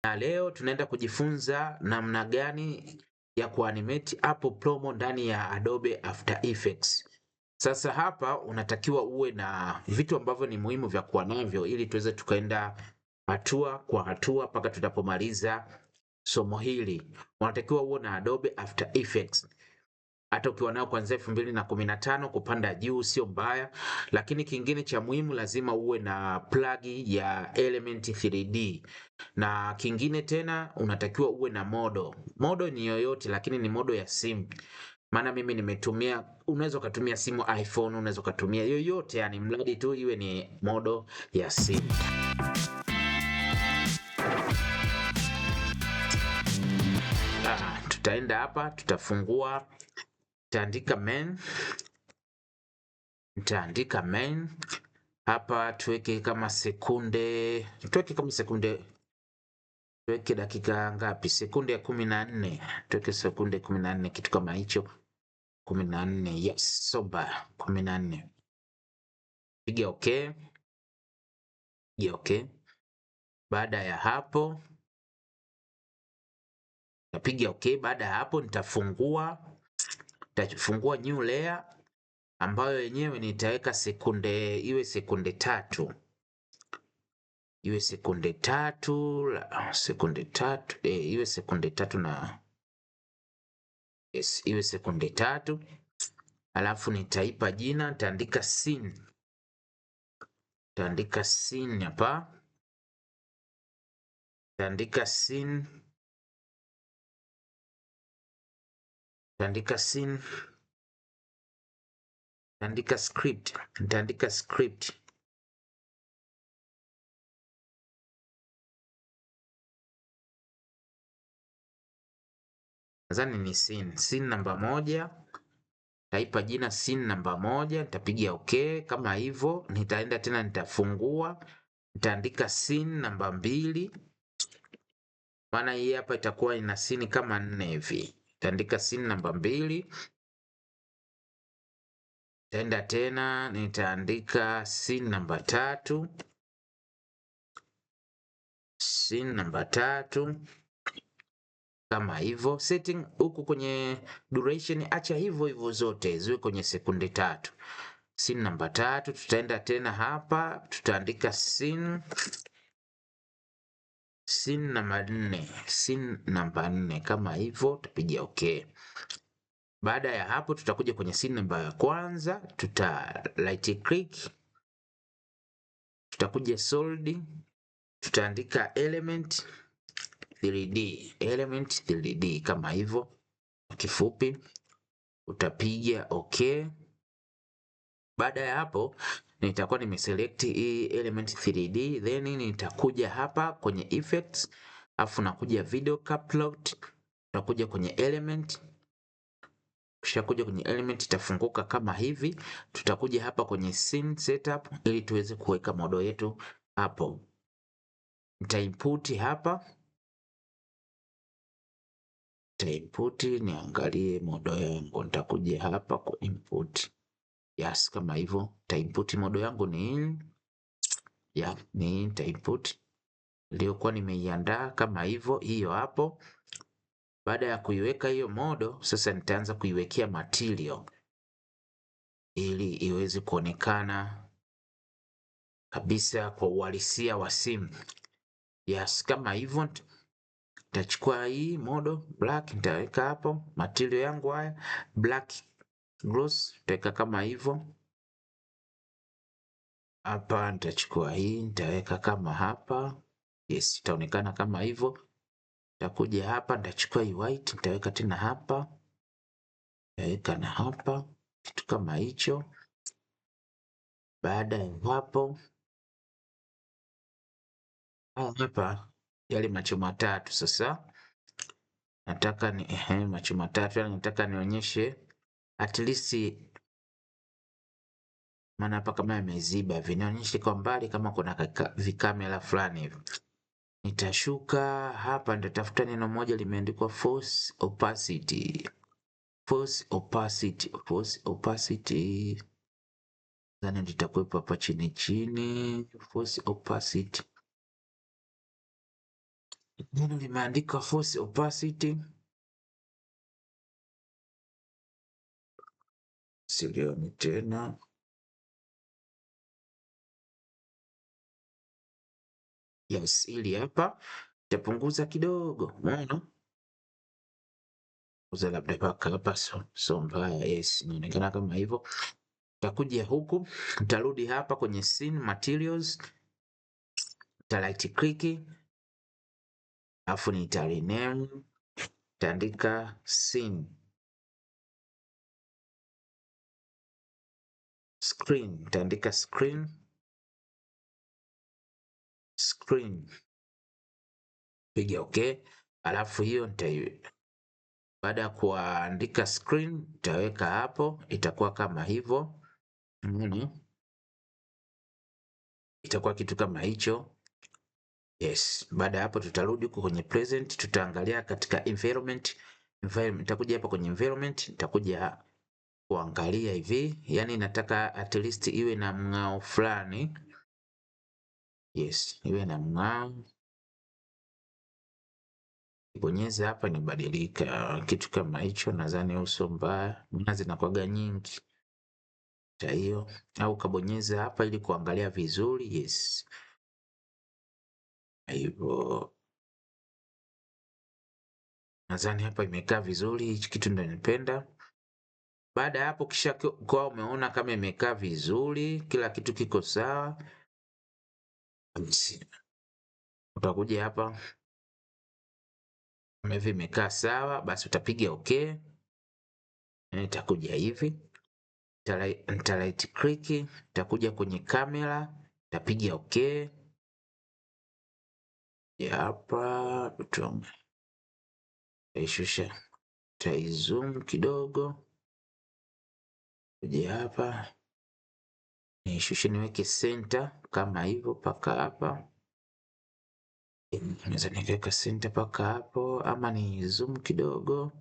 na leo tunaenda kujifunza namna gani ya kuanimate Apple promo ndani ya Adobe After Effects. Sasa hapa unatakiwa uwe na vitu ambavyo ni muhimu vya kuwa navyo ili tuweze tukaenda hatua kwa hatua mpaka tutapomaliza somo hili. Unatakiwa uwe na Adobe After Effects. Hata ukiwa nao kuanzia 2015 kupanda juu sio mbaya, lakini kingine cha muhimu lazima uwe na plugin ya Element 3D. Na kingine tena unatakiwa uwe na modo. Modo ni yoyote lakini ni modo ya simu. Maana mimi nimetumia, unaweza ukatumia simu iPhone, unaweza ukatumia yoyote, yani mradi tu iwe ni modo ya simu. Tutaenda hapa, tutafungua, nitaandika main hapa, tuweke kama sekunde, tuweke dakika ngapi? Sekunde ya 14, tuweke sekunde 14, kitu kama hicho. 14, yes, so bad. 14. Piga okay. Baada ya hapo napiga okay. Baada ya hapo nitafungua new layer ambayo yenyewe nitaweka sekunde, iwe sekunde 3. Iwe sekunde 3, iwe sekunde 3 na yes, iwe sekunde 3. Alafu nitaipa jina, nitaandika scene. Nitaandika scene hapa. Nitaandika scene. Nitaandika scene. Nitaandika script. Nitaandika script. Nadhani ni scene. Scene namba 1. Nitaipa jina scene namba 1, nitapiga okay kama hivyo. Nitaenda tena nitafungua. Nitaandika scene namba 2. Maana hii hapa itakuwa ina scene kama 4 hivi. Nitaandika scene namba 2. Nitaenda tena nitaandika scene namba 3. Scene namba 3 kama hivyo. Setting huku kwenye duration acha hivyo zote ziwe kwenye sekunde 3. Scene namba 3 tutaenda tena hapa tutaandika scene namba 4. Scene namba 4 kama hivyo, tutapiga okay. Baada ya hapo tutakuja kwenye scene namba ya kwanza, tuta right click, tutakuja solid, tutaandika element 3D kama hivyo kifupi, utapiga okay. Baada ya hapo nitakuwa nimeselect hii element 3D, then nitakuja hapa kwenye effects, afu nakuja video upload, tutakuja kwenye element. Kisha kuja kwenye element itafunguka kama hivi. Tutakuja hapa kwenye scene setup ili tuweze kuweka modo yetu hapo. Nitainput hapa. Nitainput niangalie modo yangu. Nitakuja hapa kwa input. Yes, kama hivyo. Nitainput modo yangu ni nitainput iliyokuwa nimeiandaa kama hivyo, hiyo hapo. Baada ya kuiweka hiyo modo, sasa nitaanza kuiwekea material ili iweze kuonekana kabisa kwa uhalisia wa simu. Yes, kama hivyo. Nitachukua hii modo black, nitaweka hapo material yangu haya black gloss, nitaweka kama hivyo hapa. Nitachukua hii nitaweka kama hapa, yes, itaonekana kama hivyo. Nitakuja hapa nitachukua hii white, nitaweka tena hapa, nitaweka na hapa, kitu kama hicho. Baada ya hapo hapa yale macho matatu sasa nataka ni macho matatu, yani nataka nionyeshe at least, maana hapa kama yameziba hivi, nionyeshe kwa mbali kama kuna vikamera fulani hivi. Nitashuka hapa, nitatafuta neno moja limeandikwa force opacity. Zani nitakuwepo hapa chini force opacity. neno limeandikwa force opacity, silioni tena. Yes, ili hapa tapunguza kidogo, umeona? Uza labda paka hapa, so mbaya. Yes, inaonekana kama hivyo. Takuja huku, tarudi hapa kwenye scene materials, ta right click, alafu nita rename, taandika scene screen, taandika screen, piga okay. Alafu hiyo baada ya kuandika screen nitaweka hapo, itakuwa kama hivyo. Itakuwa kitu kama hicho. Yes, baada ya hapo tutarudi huko kwenye present, tutaangalia katika environment. Nitakuja hapa kwenye environment, nitakuja kuangalia hivi, yani nataka at least iwe na mng'ao fulani. Yes, iwe na mng'ao. Bonyeza hapa nibadilika kitu kama hicho, nadhani uso mbaya, maana zinakuwaga nyingi cha hiyo, au kabonyeza hapa ili kuangalia vizuri. Yes, hivyo nadhani hapa imekaa vizuri, hichi kitu ndio nipenda. Baada ya hapo, kisha kwa umeona kama imekaa vizuri, kila kitu kiko sawa, utakuja hapa hivi imekaa sawa, basi utapiga okay. Itakuja hivi, nita right click, itakuja kwenye kamera, itapiga okay. Hapa taishusha, taizoom kidogo, kuja hapa niishushe, niweke center kama hivyo paka hapa. Naweza nikaweka center paka hapo, ama ni zoom kidogo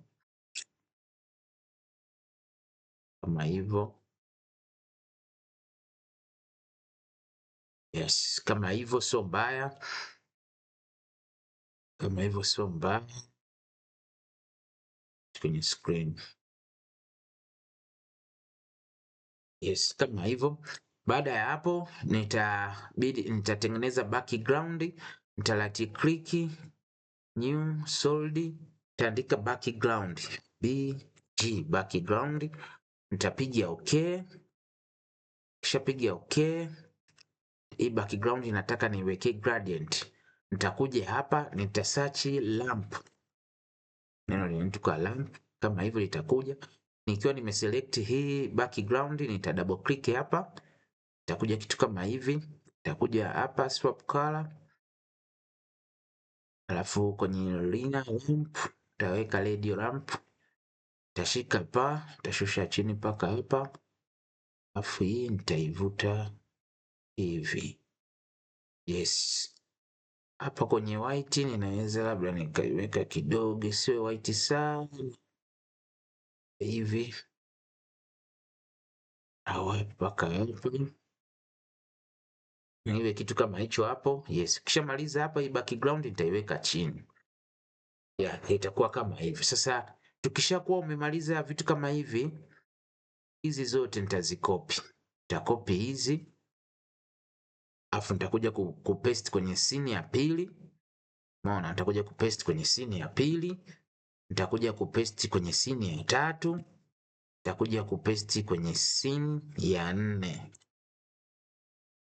kama hivyo. Yes, kama hivyo sio mbaya, kama hivyo sio mbaya kwenye screen. Yes, kama hivyo. Baada ya hapo nitatengeneza background, nita right click, new solid, nitaandika background, BG background, nitapiga okay. Kisha piga okay. Hii background inataka niweke gradient. Nitakuja hapa, nita search lamp, neno linaitwa lamp, kama hivyo litakuja. Nikiwa nimeselect hii background, nita double click hapa, itakuja kitu kama hivi. Nitakuja hapa swap color, alafu kwenye lina lamp nitaweka radio lamp, nitashika hapa, nitashusha chini paka hapa, alafu hii nitaivuta hivi. Yes, hapa kwenye white ninaweza labda nikaiweka kidogo, isiwe white sana hivi, au paka hapa niwe kitu kama hicho hapo. Yes, ukishamaliza hapa hii background nitaiweka chini. Yeah, itakuwa kama hivi. Sasa tukishakuwa umemaliza vitu kama hivi, hizi zote nitazikopi. Nitakopi hizi, afu nitakuja kupaste kwenye scene ya pili. Umeona, nitakuja kupaste kwenye scene ya pili, nitakuja kupaste kwenye scene ya tatu, nitakuja kupaste kwenye scene ya 4.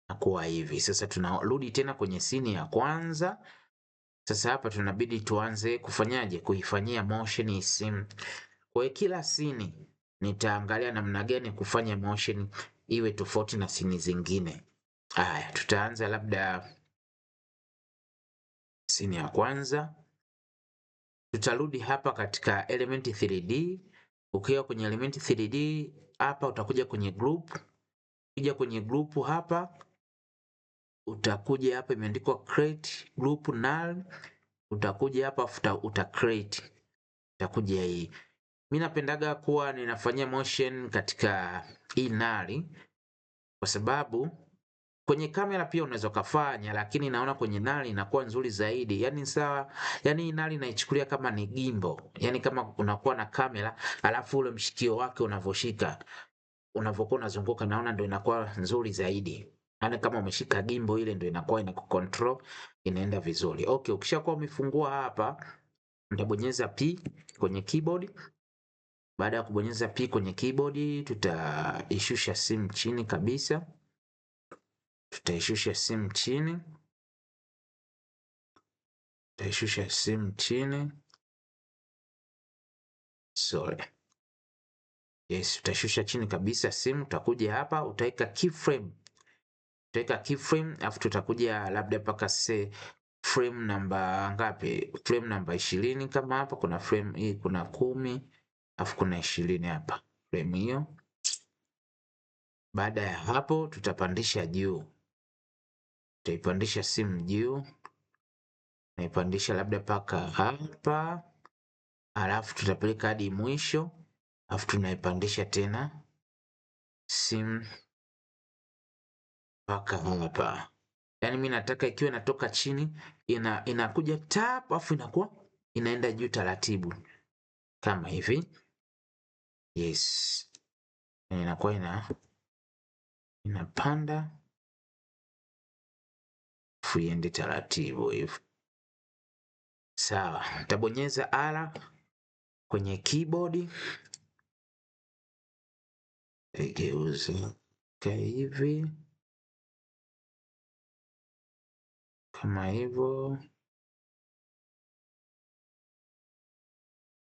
Nakuwa hivi. Sasa tunarudi tena kwenye scene ya kwanza. Sasa hapa tunabidi tuanze kufanyaje? Kuifanyia motion hii scene. Kwa kila scene nitaangalia namna gani kufanya motion iwe tofauti na scene zingine. Haya, tutaanza labda scene ya kwanza. Tutarudi hapa katika element 3D. Ukiwa kwenye element 3D hapa utakuja kwenye group. Ukija kwenye group hapa utakuja hapa imeandikwa create group null. Utakuja hapa uta create. Utakuja hii. Mimi napendaga kuwa ninafanyia motion katika hii null kwa sababu Kwenye kamera pia unaweza kufanya, lakini naona kwenye nali inakuwa nzuri zaidi. Yani sawa, yani nali naichukulia kama ni gimbal. Yani kama unakuwa na kamera, alafu ule mshikio wake unavoshika, unavokuwa unazunguka, naona ndio inakuwa nzuri zaidi. Yani kama umeshika gimbal ile ndio inakuwa inakucontrol, inaenda vizuri. Okay, ukishakuwa umefungua hapa, utabonyeza P kwenye keyboard. Baada ya kubonyeza P kwenye keyboard, tutaishusha simu chini kabisa. Tutaishusha simu chini. Tutaishusha simu chini. Sorry. Yes, utashusha chini kabisa simu, utakuja hapa, utaweka keyframe. Utaweka keyframe, afu tutakuja labda paka frame namba ngapi? Frame namba 20 kama hapa kuna frame hii, kuna 10, afu kuna 20 hapa. Frame hiyo. Baada ya hapo tutapandisha juu. Tutaipandisha simu juu. Naipandisha labda paka hapa. Alafu tutapeleka hadi mwisho. Alafu tunaipandisha tena simu mpaka hapa. Yani mimi nataka ikiwa inatoka chini inakuja tap, alafu inakuwa inaenda juu taratibu kama hivi. Yes. Inakuwa inapanda alafu iende taratibu hivi. Sawa, nitabonyeza R kwenye keyboard. Igeuza hivi kama hivyo.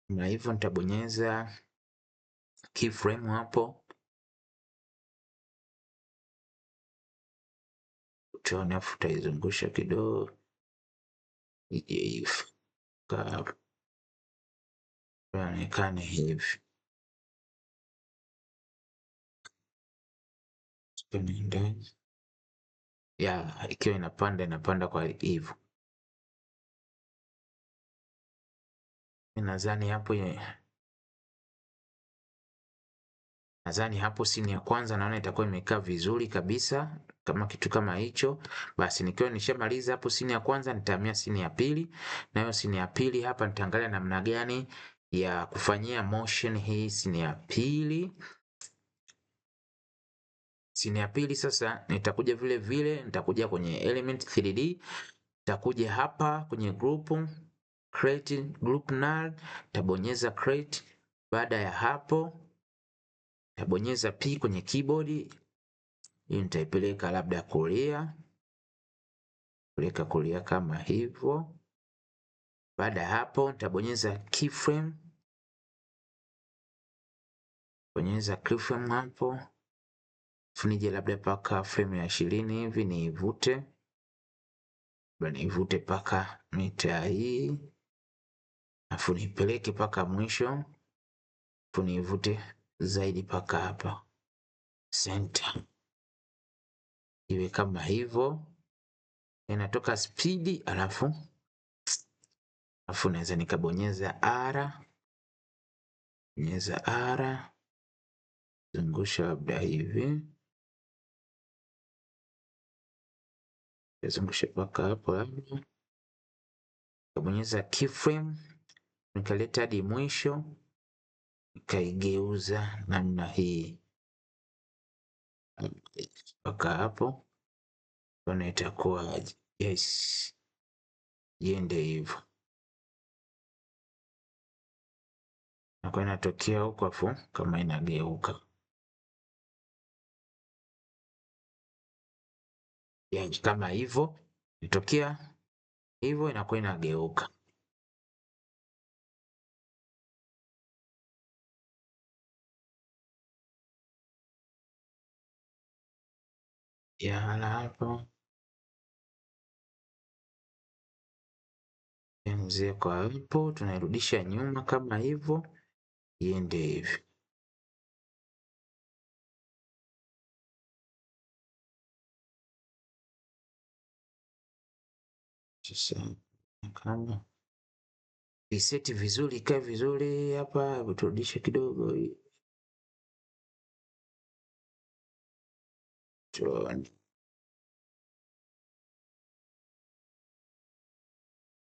Na hivyo nitabonyeza keyframe hapo. Tuone, afu taizungusha kidogo ije hivi kaonekane hivi. Ya, ikiwa inapanda kwa hivyo. Nadhani hapo sini ya kwanza naona itakuwa imekaa vizuri kabisa, kama kitu kama hicho. Basi nikiwa nishamaliza hapo sini ya kwanza, nitahamia sini ya pili. Na hiyo sini ya pili hapa nitaangalia namna gani ya kufanyia motion hii sini ya pili. Sini ya pili sasa nitakuja vile vile, nitakuja kwenye element 3D, nitakuja hapa kwenye group, create group null, nitabonyeza create. Baada ya hapo nitabonyeza P kwenye keyboard. Hii nitaipeleka labda kulia, peleka kulia kama hivyo. Baada ya hapo nitabonyeza keyframe, bonyeza keyframe hapo, funije labda paka frame ya 20 hivi, niivute paka mita hii, afu nipeleke paka mwisho, afu niivute zaidi paka hapa center, iwe kama hivyo. Inatoka speed, alafu naweza nikabonyeza R, bonyeza R, zungusha labda hivi, zungusha paka hapo labda, nikabonyeza keyframe, nikaleta hadi mwisho, nikaigeuza namna hii mpaka hapo, na itakuwa yes, iende hivyo. Nakuwa inatokea huko afu kama inageuka yani kama hivyo, itokea hivyo inakuwa inageuka. Ya, na hapo mzee, kwa hapo tunairudisha nyuma kama hivyo, iende hivi. Sasa kama iseti vizuri, ikae vizuri hapa, turudishe kidogo tuone.